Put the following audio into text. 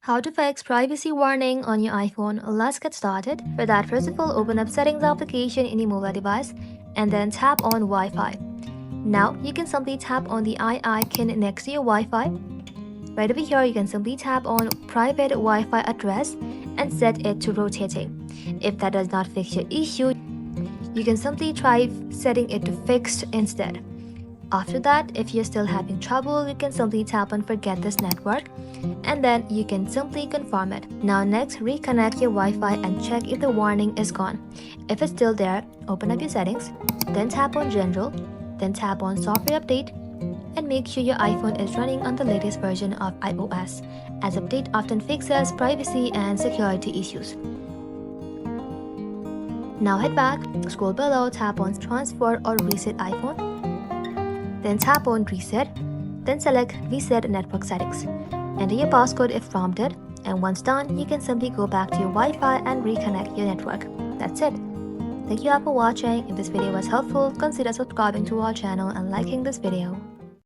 How to fix privacy warning on your iPhone. Let's get started. For that, first of all, open up Settings application in your mobile device and then tap on Wi-Fi. Now, you can simply tap on the eye icon next to your Wi-Fi. Right over here, you can simply tap on Private Wi-Fi address and set it to rotating. If that does not fix your issue, you can simply try setting it to fixed instead. After that, if you're still having trouble, you can simply tap on Forget this network and then you can simply confirm it. Now next, reconnect your Wi-Fi and check if the warning is gone. If it's still there, open up your settings, then tap on General, then tap on Software Update, and make sure your iPhone is running on the latest version of iOS, as update often fixes privacy and security issues. Now head back, scroll below, tap on Transfer or Reset iPhone, then tap on Reset, then select Reset Network Settings. Enter your passcode if prompted, and once done, you can simply go back to your Wi-Fi and reconnect your network. That's it. Thank you all for watching. If this video was helpful, consider subscribing to our channel and liking this video.